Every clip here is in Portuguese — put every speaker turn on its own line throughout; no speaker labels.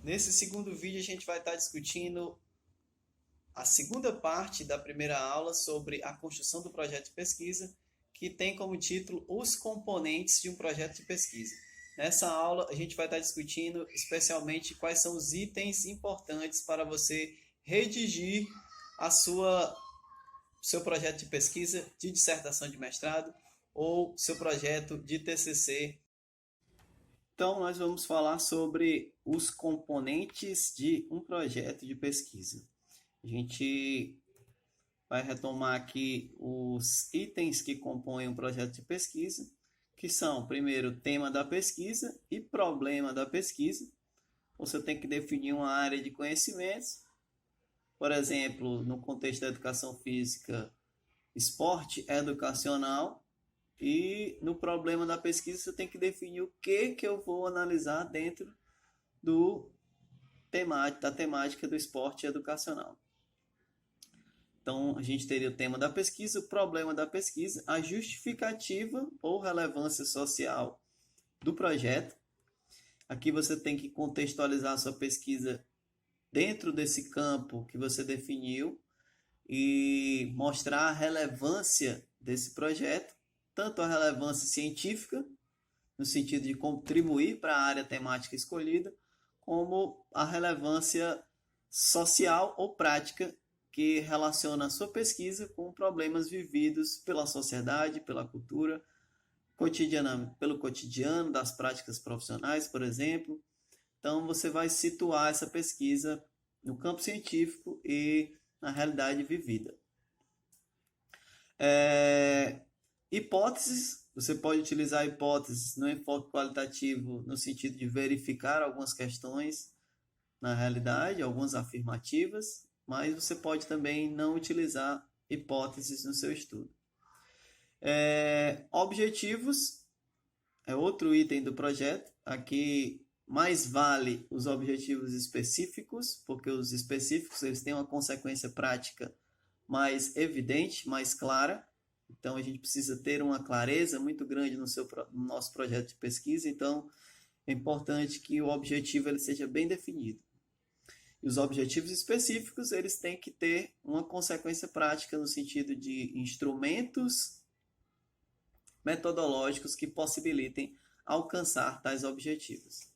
Nesse segundo vídeo, a gente vai estar discutindo a segunda parte da primeira aula sobre a construção do projeto de pesquisa, que tem como título Os componentes de um projeto de pesquisa. Nessa aula, a gente vai estar discutindo especialmente quais são os itens importantes para você redigir a seu projeto de pesquisa, de dissertação de mestrado ou seu projeto de TCC. Então, nós vamos falar sobre os componentes de um projeto de pesquisa. A gente vai retomar aqui os itens que compõem um projeto de pesquisa, que são, primeiro, tema da pesquisa e problema da pesquisa. Você tem que definir uma área de conhecimentos. Por exemplo, no contexto da educação física, esporte educacional. E no problema da pesquisa, você tem que definir o que eu vou analisar dentro da temática do esporte educacional. Então, a gente teria o tema da pesquisa, o problema da pesquisa, a justificativa ou relevância social do projeto. Aqui você tem que contextualizar a sua pesquisa dentro desse campo que você definiu e mostrar a relevância desse projeto, tanto a relevância científica, no sentido de contribuir para a área temática escolhida, como a relevância social ou prática, que relaciona a sua pesquisa com problemas vividos pela sociedade, pela cultura, pelo cotidiano, das práticas profissionais, por exemplo. Então, você vai situar essa pesquisa no campo científico e na realidade vivida. Hipóteses, você pode utilizar hipóteses no enfoque qualitativo no sentido de verificar algumas questões na realidade, algumas afirmativas, mas você pode também não utilizar hipóteses no seu estudo. Objetivos é outro item do projeto. Aqui mais vale os objetivos específicos, porque os específicos eles têm uma consequência prática mais evidente, mais clara. Então, a gente precisa ter uma clareza muito grande no nosso projeto de pesquisa. Então, é importante que o objetivo ele seja bem definido. E os objetivos específicos eles têm que ter uma consequência prática no sentido de instrumentos metodológicos que possibilitem alcançar tais objetivos.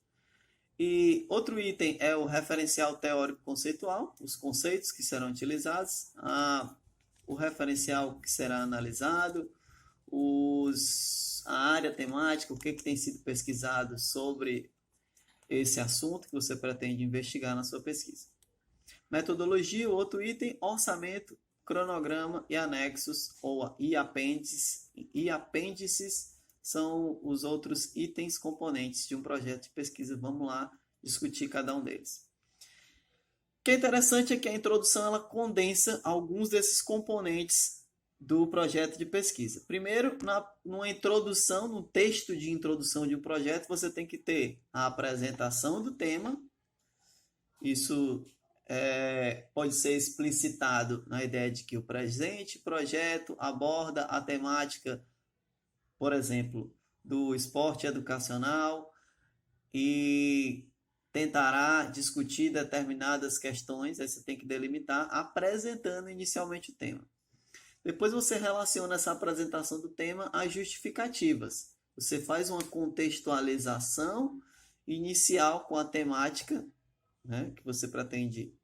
E outro item é o referencial teórico conceitual, os conceitos que serão utilizados, o referencial que será analisado, a área temática, o que tem sido pesquisado sobre esse assunto que você pretende investigar na sua pesquisa. Metodologia, outro item, orçamento, cronograma e anexos e apêndices são os outros itens componentes de um projeto de pesquisa. Vamos lá discutir cada um deles. O que é interessante é que a introdução ela condensa alguns desses componentes do projeto de pesquisa. Primeiro, numa introdução, no texto de introdução de um projeto, você tem que ter a apresentação do tema. Isso pode ser explicitado na ideia de que o presente projeto aborda a temática, por exemplo, do esporte educacional e tentará discutir determinadas questões. Aí você tem que delimitar apresentando inicialmente o tema. Depois você relaciona essa apresentação do tema às justificativas. Você faz uma contextualização inicial com a temática, né, que você pretende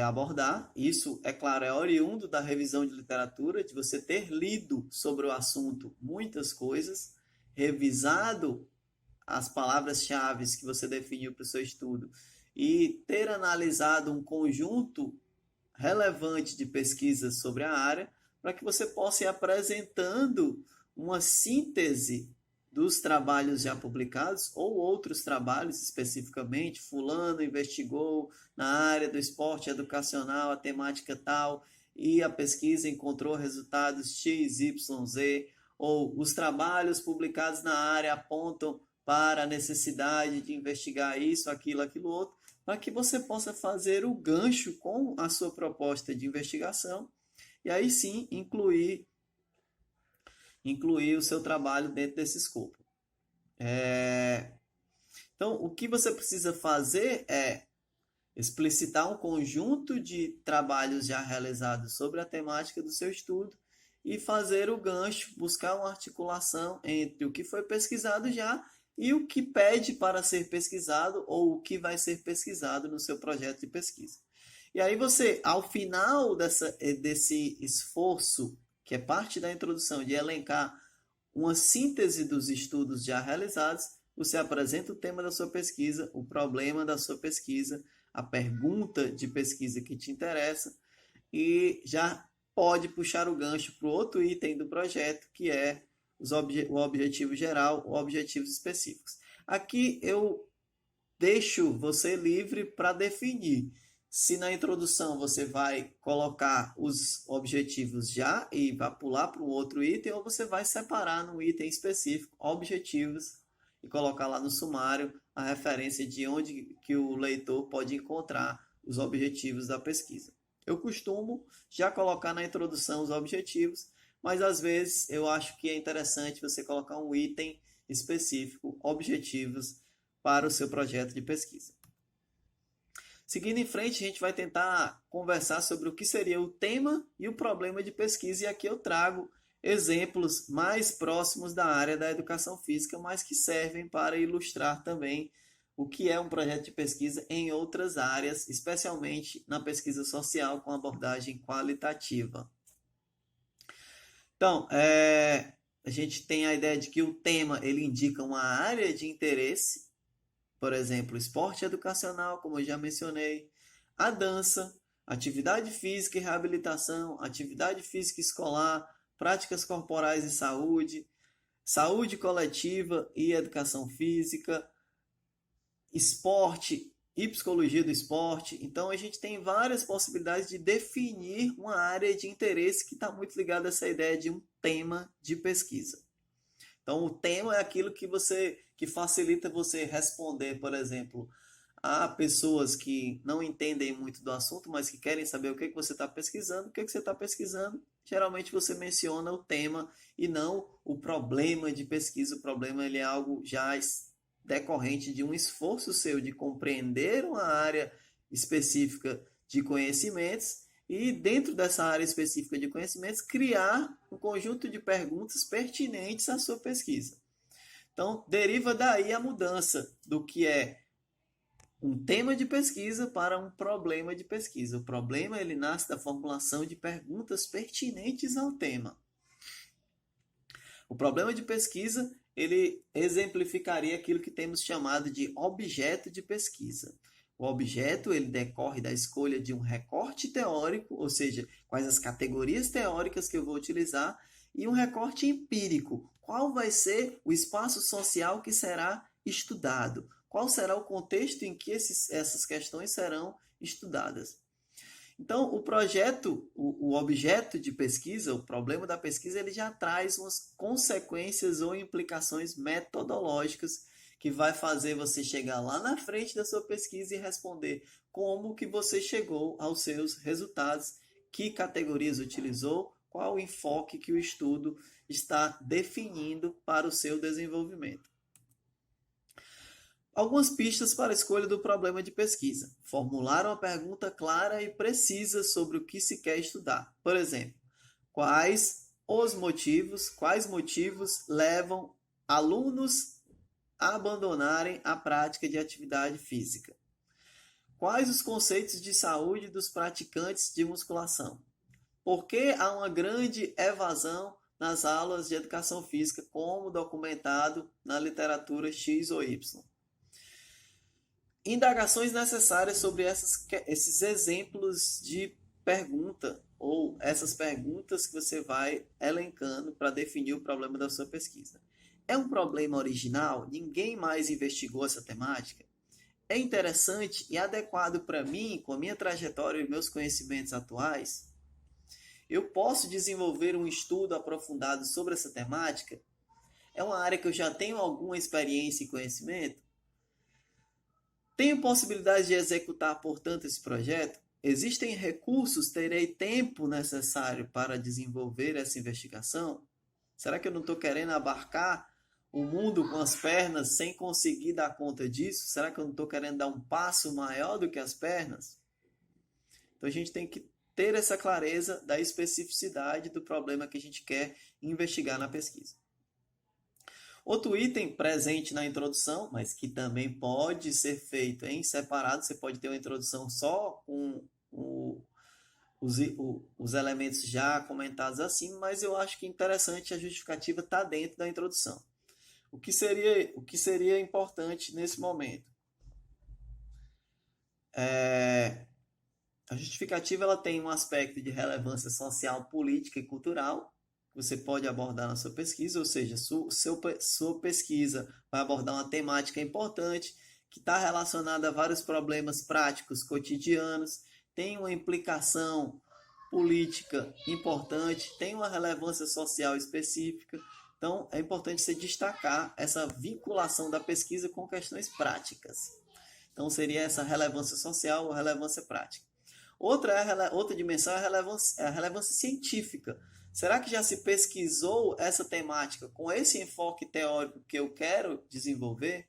abordar. Isso, é claro, é oriundo da revisão de literatura, de você ter lido sobre o assunto muitas coisas, revisado as palavras-chave que você definiu para o seu estudo e ter analisado um conjunto relevante de pesquisas sobre a área, para que você possa ir apresentando uma síntese dos trabalhos já publicados ou outros trabalhos especificamente. Fulano investigou na área do esporte educacional a temática tal e a pesquisa encontrou resultados X, Y, Z, ou os trabalhos publicados na área apontam para a necessidade de investigar isso, aquilo, aquilo outro, para que você possa fazer o gancho com a sua proposta de investigação e aí sim incluir o seu trabalho dentro desse escopo. Então, o que você precisa fazer é explicitar um conjunto de trabalhos já realizados sobre a temática do seu estudo e fazer o gancho, buscar uma articulação entre o que foi pesquisado já e o que pede para ser pesquisado ou o que vai ser pesquisado no seu projeto de pesquisa. E aí você, ao final desse esforço, que é parte da introdução, de elencar uma síntese dos estudos já realizados, você apresenta o tema da sua pesquisa, o problema da sua pesquisa, a pergunta de pesquisa que te interessa e já pode puxar o gancho para o outro item do projeto, que é o objetivo geral, os objetivos específicos. Aqui eu deixo você livre para definir se na introdução você vai colocar os objetivos já e vai pular para um outro item, ou você vai separar num item específico objetivos e colocar lá no sumário a referência de onde que o leitor pode encontrar os objetivos da pesquisa. Eu costumo já colocar na introdução os objetivos, mas às vezes eu acho que é interessante você colocar um item específico, objetivos, para o seu projeto de pesquisa. Seguindo em frente, a gente vai tentar conversar sobre o que seria o tema e o problema de pesquisa, e aqui eu trago exemplos mais próximos da área da educação física, mas que servem para ilustrar também o que é um projeto de pesquisa em outras áreas, especialmente na pesquisa social com abordagem qualitativa. Então, a gente tem a ideia de que o tema ele indica uma área de interesse, por exemplo, esporte educacional, como eu já mencionei, a dança, atividade física e reabilitação, atividade física escolar, práticas corporais e saúde, saúde coletiva e educação física, esporte e psicologia do esporte. Então, a gente tem várias possibilidades de definir uma área de interesse que está muito ligada a essa ideia de um tema de pesquisa. Então, o tema é aquilo que facilita você responder, por exemplo, a pessoas que não entendem muito do assunto, mas que querem saber o que você está pesquisando. O que você está pesquisando? Geralmente você menciona o tema e não o problema de pesquisa. O problema ele é algo já decorrente de um esforço seu de compreender uma área específica de conhecimentos e, dentro dessa área específica de conhecimentos, criar um conjunto de perguntas pertinentes à sua pesquisa. Então, deriva daí a mudança do que é um tema de pesquisa para um problema de pesquisa. O problema ele nasce da formulação de perguntas pertinentes ao tema. O problema de pesquisa ele exemplificaria aquilo que temos chamado de objeto de pesquisa. O objeto ele decorre da escolha de um recorte teórico, ou seja, quais as categorias teóricas que eu vou utilizar, e um recorte empírico. Qual vai ser o espaço social que será estudado? Qual será o contexto em que essas questões serão estudadas? Então, o projeto, o objeto de pesquisa, o problema da pesquisa, ele já traz umas consequências ou implicações metodológicas que vai fazer você chegar lá na frente da sua pesquisa e responder como que você chegou aos seus resultados, que categorias utilizou, qual o enfoque que o estudo está definindo para o seu desenvolvimento. Algumas pistas para a escolha do problema de pesquisa. Formular uma pergunta clara e precisa sobre o que se quer estudar. Por exemplo, quais motivos levam alunos a abandonarem a prática de atividade física? Quais os conceitos de saúde dos praticantes de musculação? Por que há uma grande evasão nas aulas de educação física, como documentado na literatura X ou Y? Indagações necessárias sobre esses exemplos de pergunta ou essas perguntas que você vai elencando para definir o problema da sua pesquisa. É um problema original? Ninguém mais investigou essa temática? É interessante e adequado para mim, com a minha trajetória e meus conhecimentos atuais? Eu posso desenvolver um estudo aprofundado sobre essa temática? É uma área que eu já tenho alguma experiência e conhecimento? Tenho possibilidade de executar, portanto, esse projeto? Existem recursos? Terei tempo necessário para desenvolver essa investigação? Será que eu não estou querendo abarcar o mundo com as pernas sem conseguir dar conta disso? Será que eu não estou querendo dar um passo maior do que as pernas? Então a gente tem que ter essa clareza da especificidade do problema que a gente quer investigar na pesquisa. Outro item presente na introdução, mas que também pode ser feito em separado, você pode ter uma introdução só com os elementos já comentados acima, mas eu acho que interessante a justificativa está dentro da introdução. O que seria importante nesse momento? A justificativa ela tem um aspecto de relevância social, política e cultural, que você pode abordar na sua pesquisa, ou seja, sua pesquisa vai abordar uma temática importante que está relacionada a vários problemas práticos cotidianos, tem uma implicação política importante, tem uma relevância social específica. Então, é importante você destacar essa vinculação da pesquisa com questões práticas. Então, seria essa relevância social ou relevância prática. Outra dimensão é a relevância científica. Será que já se pesquisou essa temática com esse enfoque teórico que eu quero desenvolver?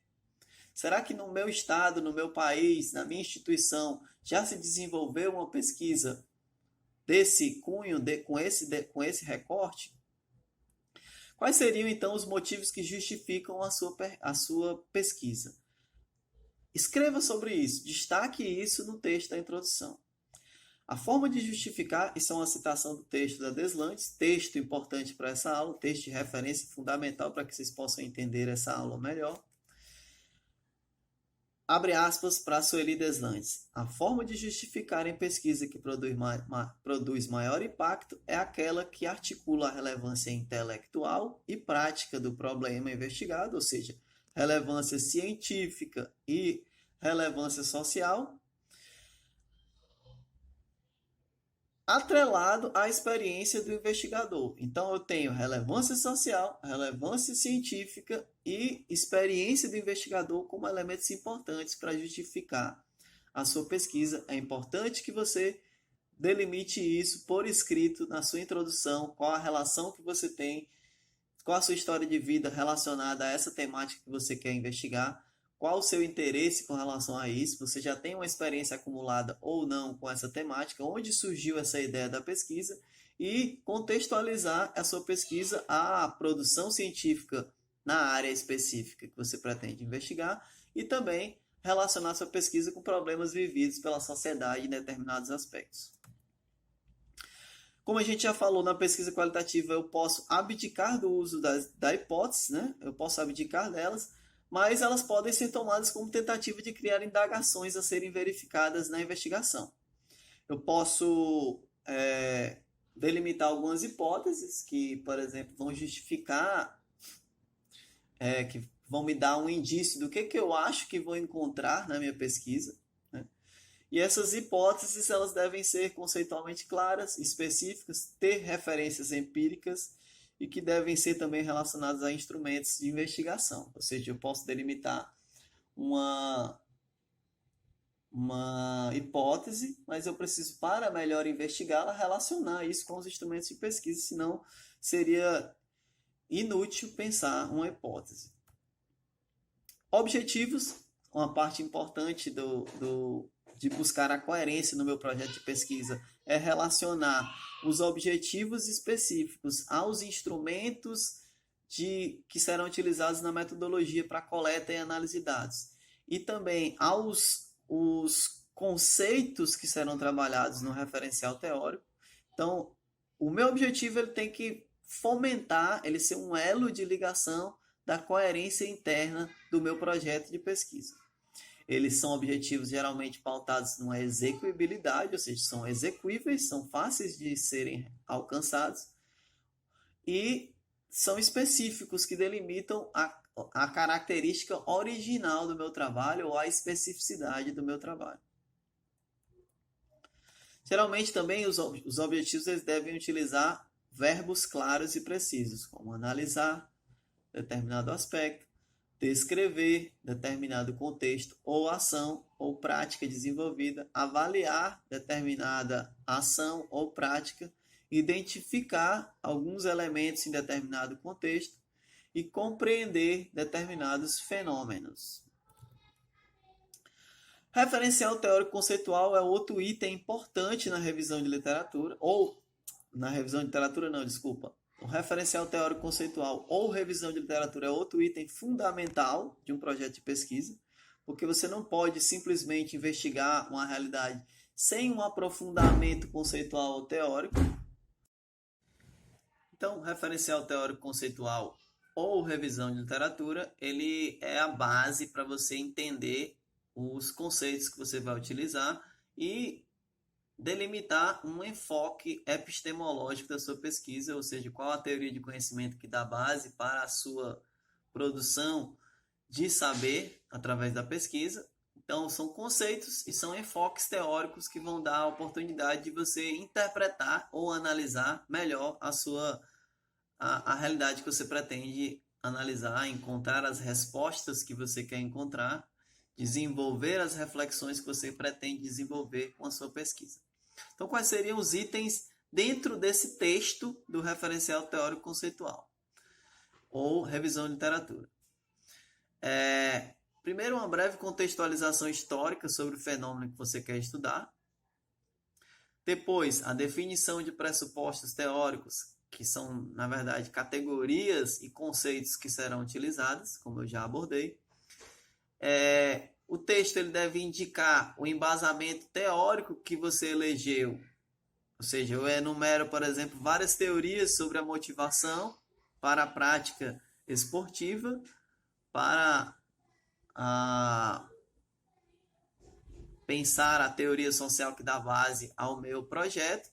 Será que no meu estado, no meu país, na minha instituição, já se desenvolveu uma pesquisa desse cunho, com esse recorte? Quais seriam, então, os motivos que justificam a sua pesquisa? Escreva sobre isso, destaque isso no texto da introdução. A forma de justificar, isso é uma citação do texto da Deslandes, texto importante para essa aula, texto de referência fundamental para que vocês possam entender essa aula melhor. Abre aspas para Sueli Deslandes. A forma de justificar em pesquisa que produz maior impacto é aquela que articula a relevância intelectual e prática do problema investigado, ou seja, relevância científica e relevância social, atrelado à experiência do investigador. Então, eu tenho relevância social, relevância científica e experiência do investigador como elementos importantes para justificar a sua pesquisa. É importante que você delimite isso por escrito na sua introdução, qual a relação que você tem, qual a sua história de vida relacionada a essa temática que você quer investigar, qual o seu interesse com relação a isso, você já tem uma experiência acumulada ou não com essa temática, onde surgiu essa ideia da pesquisa, e contextualizar a sua pesquisa à produção científica na área específica que você pretende investigar, e também relacionar sua pesquisa com problemas vividos pela sociedade em determinados aspectos. Como a gente já falou na pesquisa qualitativa, eu posso abdicar do uso da hipótese, né? Eu posso abdicar delas, mas elas podem ser tomadas como tentativa de criar indagações a serem verificadas na investigação. Eu posso delimitar algumas hipóteses que, por exemplo, vão justificar, que vão me dar um indício do que eu acho que vou encontrar na minha pesquisa, né? E essas hipóteses elas devem ser conceitualmente claras, específicas, ter referências empíricas e que devem ser também relacionados a instrumentos de investigação. Ou seja, eu posso delimitar uma hipótese, mas eu preciso, para melhor investigá-la, relacionar isso com os instrumentos de pesquisa, senão seria inútil pensar uma hipótese. Objetivos, uma parte importante de buscar a coerência no meu projeto de pesquisa é relacionar os objetivos específicos aos instrumentos que serão utilizados na metodologia para coleta e análise de dados. E também os conceitos que serão trabalhados no referencial teórico. Então, o meu objetivo ele tem que fomentar, ele ser um elo de ligação da coerência interna do meu projeto de pesquisa. Eles são objetivos geralmente pautados numa execuibilidade, ou seja, são execuíveis, são fáceis de serem alcançados e são específicos, que delimitam a característica original do meu trabalho ou a especificidade do meu trabalho. Geralmente também os objetivos eles devem utilizar verbos claros e precisos, como analisar determinado aspecto, descrever determinado contexto ou ação ou prática desenvolvida, avaliar determinada ação ou prática, identificar alguns elementos em determinado contexto e compreender determinados fenômenos. Referencial teórico conceitual é outro item importante na revisão de literatura, ou na revisão de literatura não, desculpa. O referencial teórico conceitual ou revisão de literatura é outro item fundamental de um projeto de pesquisa, porque você não pode simplesmente investigar uma realidade sem um aprofundamento conceitual ou teórico. Então, o referencial teórico conceitual ou revisão de literatura, ele é a base para você entender os conceitos que você vai utilizar e delimitar um enfoque epistemológico da sua pesquisa, ou seja, qual a teoria de conhecimento que dá base para a sua produção de saber através da pesquisa. Então, são conceitos e são enfoques teóricos que vão dar a oportunidade de você interpretar ou analisar melhor a realidade que você pretende analisar, encontrar as respostas que você quer encontrar, desenvolver as reflexões que você pretende desenvolver com a sua pesquisa. Então, quais seriam os itens dentro desse texto do referencial teórico conceitual ou revisão de literatura? Primeiro, uma breve contextualização histórica sobre o fenômeno que você quer estudar. Depois, a definição de pressupostos teóricos, que são, na verdade, categorias e conceitos que serão utilizados, como eu já abordei. O texto ele deve indicar o embasamento teórico que você elegeu. Ou seja, eu enumero, por exemplo, várias teorias sobre a motivação para a prática esportiva, para pensar a teoria social que dá base ao meu projeto,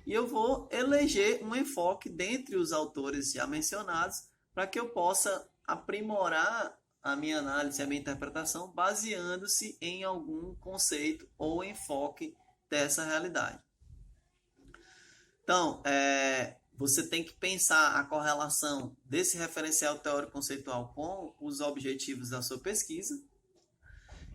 e eu vou eleger um enfoque dentre os autores já mencionados para que eu possa aprimorar a minha análise, a minha interpretação, baseando-se em algum conceito ou enfoque dessa realidade. Então, você tem que pensar a correlação desse referencial teórico conceitual com os objetivos da sua pesquisa.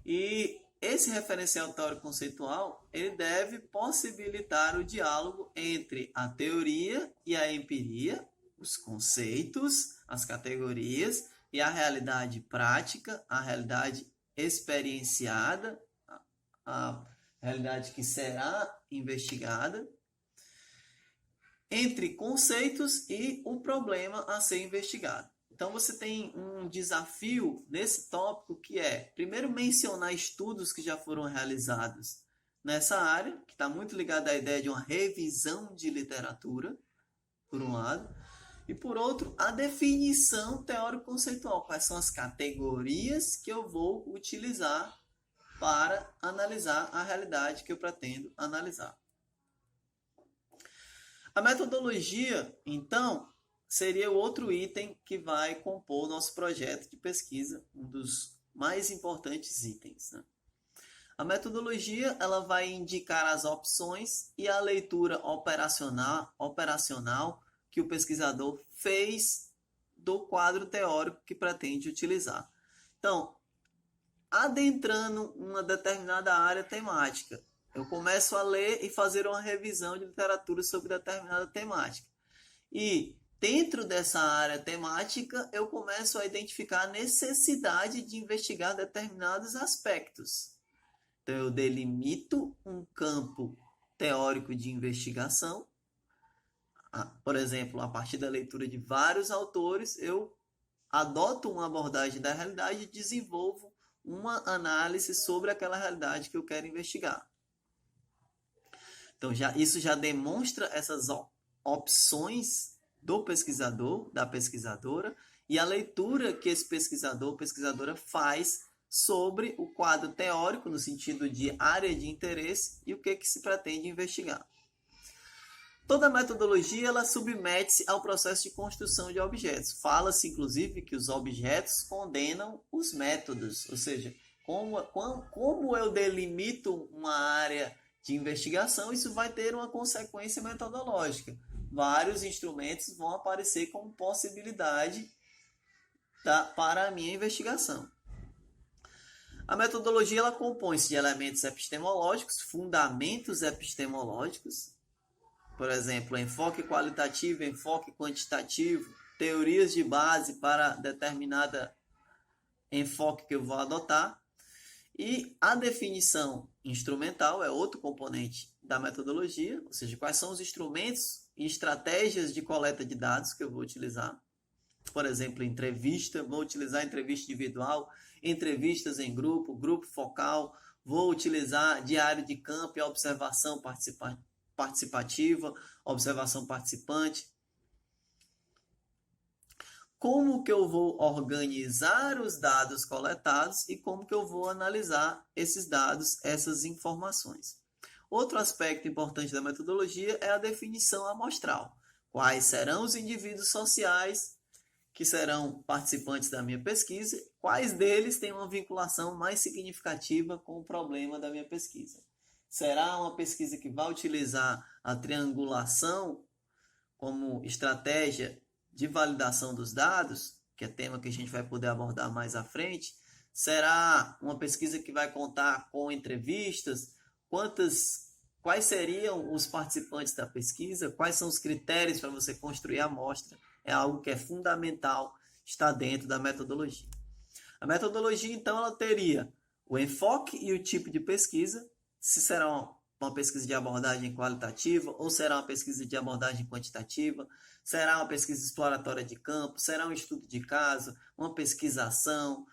E esse referencial teórico conceitual, ele deve possibilitar o diálogo entre a teoria e a empiria, os conceitos, as categorias e a realidade prática, a realidade experienciada, a realidade que será investigada, entre conceitos e o problema a ser investigado. Então, você tem um desafio nesse tópico que é, primeiro, mencionar estudos que já foram realizados nessa área, que está muito ligado à ideia de uma revisão de literatura, por um lado, e por outro, a definição teórico-conceitual. Quais são as categorias que eu vou utilizar para analisar a realidade que eu pretendo analisar. A metodologia, então, seria o outro item que vai compor o nosso projeto de pesquisa, um dos mais importantes itens, né? A metodologia ela vai indicar as opções e a leitura operacional que o pesquisador fez do quadro teórico que pretende utilizar. Então, adentrando uma determinada área temática, eu começo a ler e fazer uma revisão de literatura sobre determinada temática. E dentro dessa área temática, eu começo a identificar a necessidade de investigar determinados aspectos. Então, eu delimito um campo teórico de investigação. Por exemplo, a partir da leitura de vários autores, eu adoto uma abordagem da realidade e desenvolvo uma análise sobre aquela realidade que eu quero investigar. Então, isso já demonstra essas opções do pesquisador, da pesquisadora, e a leitura que esse pesquisador ou pesquisadora faz sobre o quadro teórico, no sentido de área de interesse, e o que se pretende investigar. Toda metodologia ela submete-se ao processo de construção de objetos. Fala-se, inclusive, que os objetos condenam os métodos, ou seja, como eu delimito uma área de investigação, isso vai ter uma consequência metodológica. Vários instrumentos vão aparecer como possibilidade para a minha investigação. A metodologia ela compõe-se de elementos epistemológicos, fundamentos epistemológicos, por exemplo, enfoque qualitativo, enfoque quantitativo, teorias de base para determinada enfoque que eu vou adotar. E a definição instrumental é outro componente da metodologia, ou seja, quais são os instrumentos e estratégias de coleta de dados que eu vou utilizar. Por exemplo, entrevista, vou utilizar entrevista individual, entrevistas em grupo, grupo focal, vou utilizar diário de campo e observação participativa, observação participante. Como que eu vou organizar os dados coletados e como que eu vou analisar esses dados, essas informações. Outro aspecto importante da metodologia é a definição amostral. Quais serão os indivíduos sociais que serão participantes da minha pesquisa, quais deles têm uma vinculação mais significativa com o problema da minha pesquisa. Será uma pesquisa que vai utilizar a triangulação como estratégia de validação dos dados, que é tema que a gente vai poder abordar mais à frente? Será uma pesquisa que vai contar com entrevistas? Quais seriam os participantes da pesquisa? Quais são os critérios para você construir a amostra? É algo que é fundamental, está dentro da metodologia. A metodologia, então, ela teria o enfoque e o tipo de pesquisa, se será uma pesquisa de abordagem qualitativa ou será uma pesquisa de abordagem quantitativa, será uma pesquisa exploratória de campo, será um estudo de caso, uma pesquisação,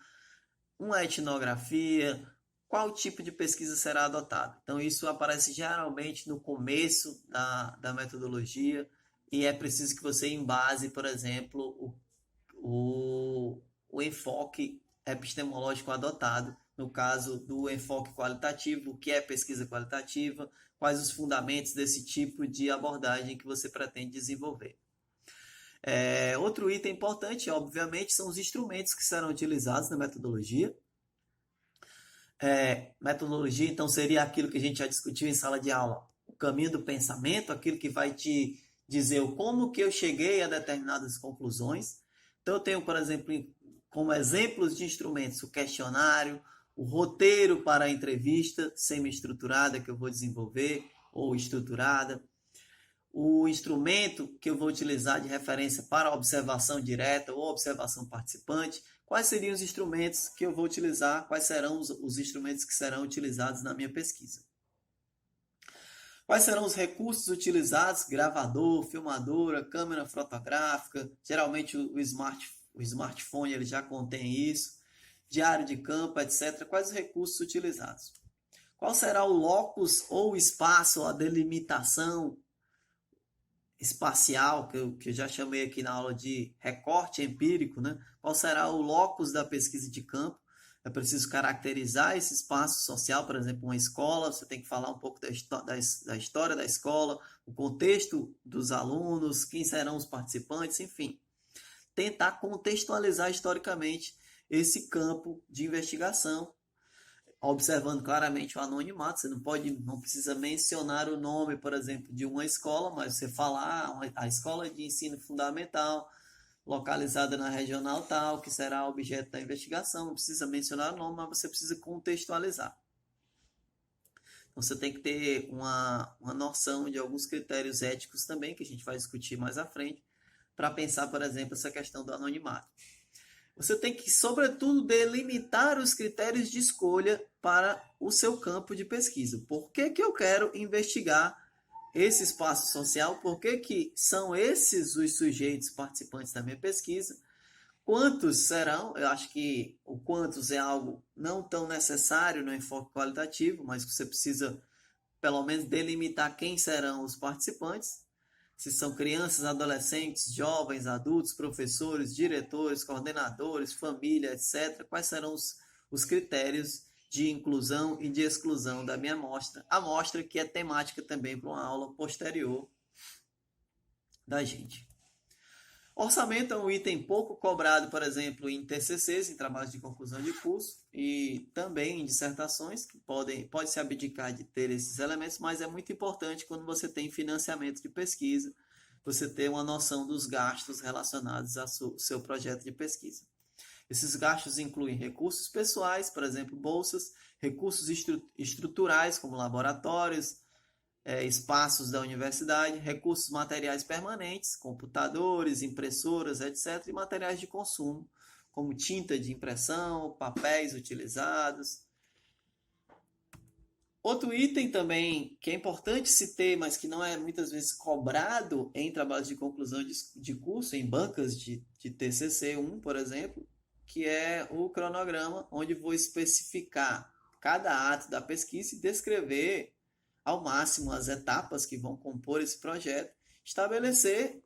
uma etnografia, qual tipo de pesquisa será adotado. Então, isso aparece geralmente no começo da metodologia e é preciso que você embase, por exemplo, o enfoque epistemológico adotado, no caso do enfoque qualitativo, o que é pesquisa qualitativa, quais os fundamentos desse tipo de abordagem que você pretende desenvolver. Outro item importante, obviamente, são os instrumentos que serão utilizados na metodologia. Metodologia, então, seria aquilo que a gente já discutiu em sala de aula, o caminho do pensamento, aquilo que vai te dizer como que eu cheguei a determinadas conclusões. Então, eu tenho, por exemplo, como exemplos de instrumentos, o questionário, o roteiro para a entrevista semi-estruturada que eu vou desenvolver, ou estruturada, o instrumento que eu vou utilizar de referência para a observação direta ou observação participante. Quais seriam os instrumentos que eu vou utilizar? Quais serão os instrumentos que serão utilizados na minha pesquisa? Quais serão os recursos utilizados? Gravador, filmadora, câmera fotográfica. Geralmente o smartphone ele já contém isso. Diário de campo, etc. Quais os recursos utilizados? Qual será o locus ou espaço, a delimitação espacial, que eu já chamei aqui na aula de recorte empírico, né? Qual será o locus da pesquisa de campo? É preciso caracterizar esse espaço social, por exemplo, uma escola, você tem que falar um pouco da história da escola, o contexto dos alunos, quem serão os participantes, enfim. Tentar contextualizar historicamente esse campo de investigação, observando claramente o anonimato. Você não precisa mencionar o nome, por exemplo, de uma escola, mas você falar a escola de ensino fundamental, localizada na regional tal, que será objeto da investigação. Não precisa mencionar o nome, mas você precisa contextualizar. Então, você tem que ter uma noção de alguns critérios éticos também, que a gente vai discutir mais à frente, para pensar, por exemplo, essa questão do anonimato. Você tem que, sobretudo, delimitar os critérios de escolha para o seu campo de pesquisa. Por que que eu quero investigar esse espaço social? Por que que são esses os sujeitos participantes da minha pesquisa? Quantos serão? Eu acho que o quantos é algo não tão necessário no enfoque qualitativo, mas você precisa, pelo menos, delimitar quem serão os participantes. Se são crianças, adolescentes, jovens, adultos, professores, diretores, coordenadores, família, etc. Quais serão os critérios de inclusão e de exclusão da minha amostra? Amostra que é temática também para uma aula posterior da gente. Orçamento é um item pouco cobrado, por exemplo, em TCCs, em trabalhos de conclusão de curso, e também em dissertações, que pode se abdicar de ter esses elementos, mas é muito importante quando você tem financiamento de pesquisa, você ter uma noção dos gastos relacionados ao seu projeto de pesquisa. Esses gastos incluem recursos pessoais, por exemplo, bolsas, recursos estruturais, como laboratórios, espaços da universidade, recursos materiais permanentes, computadores, impressoras, etc., e materiais de consumo, como tinta de impressão, papéis utilizados. Outro item também que é importante se ter, mas que não é muitas vezes cobrado em trabalhos de conclusão de curso, em bancas de TCC1, por exemplo, que é o cronograma, onde vou especificar cada ato da pesquisa e descrever ao máximo as etapas que vão compor esse projeto, estabelecer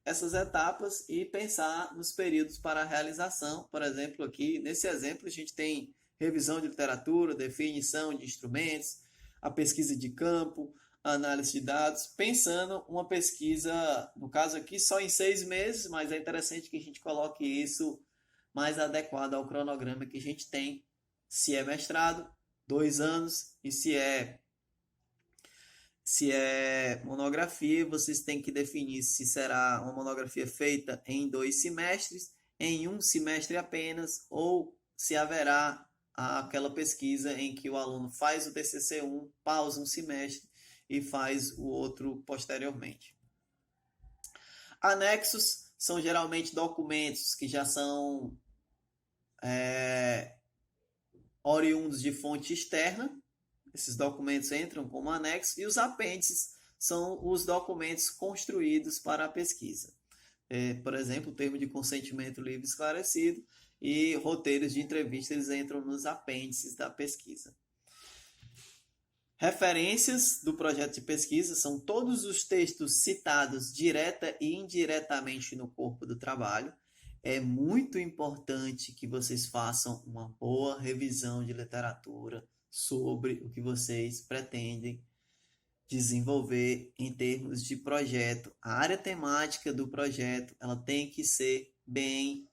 essas etapas e pensar nos períodos para a realização. Por exemplo, aqui nesse exemplo a gente tem revisão de literatura, definição de instrumentos, a pesquisa de campo, a análise de dados, pensando uma pesquisa, no caso aqui, só em 6 meses, mas é interessante que a gente coloque isso mais adequado ao cronograma que a gente tem, se é mestrado, 2 anos, e se é monografia, vocês têm que definir se será uma monografia feita em 2 semestres, em 1 semestre apenas, ou se haverá aquela pesquisa em que o aluno faz o TCC1, pausa um semestre e faz o outro posteriormente. Anexos são geralmente documentos que já são oriundos de fonte externa. Esses documentos entram como anexo, e os apêndices são os documentos construídos para a pesquisa. Por exemplo, o termo de consentimento livre esclarecido e roteiros de entrevista, eles entram nos apêndices da pesquisa. Referências do projeto de pesquisa são todos os textos citados direta e indiretamente no corpo do trabalho. É muito importante que vocês façam uma boa revisão de literatura sobre o que vocês pretendem desenvolver em termos de projeto. A área temática do projeto, ela tem que ser bem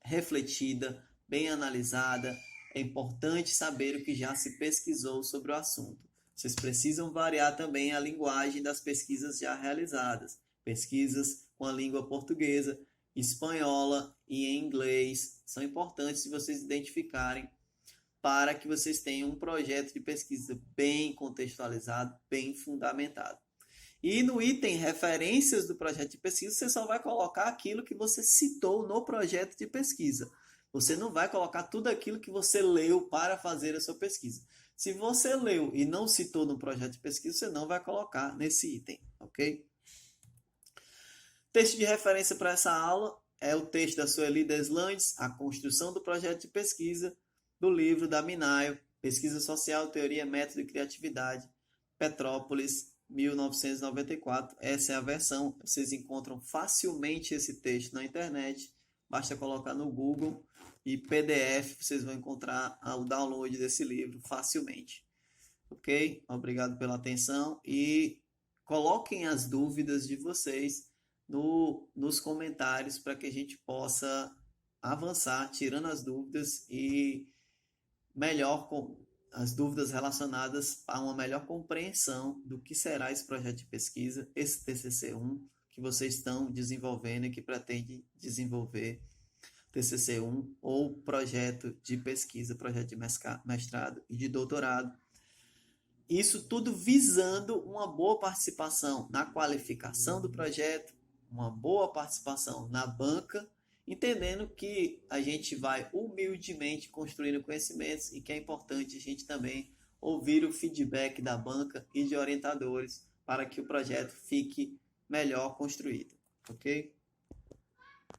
refletida, bem analisada. É importante saber o que já se pesquisou sobre o assunto. Vocês precisam variar também a linguagem das pesquisas já realizadas. Pesquisas com a língua portuguesa, espanhola e em inglês são importantes de vocês identificarem, para que vocês tenham um projeto de pesquisa bem contextualizado, bem fundamentado. E no item referências do projeto de pesquisa, você só vai colocar aquilo que você citou no projeto de pesquisa. Você não vai colocar tudo aquilo que você leu para fazer a sua pesquisa. Se você leu e não citou no projeto de pesquisa, você não vai colocar nesse item, ok? Texto de referência para essa aula é o texto da Sueli Deslandes, A Construção do Projeto de Pesquisa, do livro da Minayo, Pesquisa Social, Teoria, Método e Criatividade, Petrópolis, 1994. Essa é a versão. Vocês encontram facilmente esse texto na internet. Basta colocar no Google e PDF, vocês vão encontrar o download desse livro facilmente. Ok? Obrigado pela atenção e coloquem as dúvidas de vocês nos comentários para que a gente possa avançar, tirando as dúvidas e melhor com as dúvidas relacionadas a uma melhor compreensão do que será esse projeto de pesquisa, esse TCC1 que vocês estão desenvolvendo e que pretende desenvolver, TCC1 ou projeto de pesquisa, projeto de mestrado e de doutorado. Isso tudo visando uma boa participação na qualificação do projeto, uma boa participação na banca, entendendo que a gente vai humildemente construindo conhecimentos e que é importante a gente também ouvir o feedback da banca e de orientadores para que o projeto fique melhor construído, ok?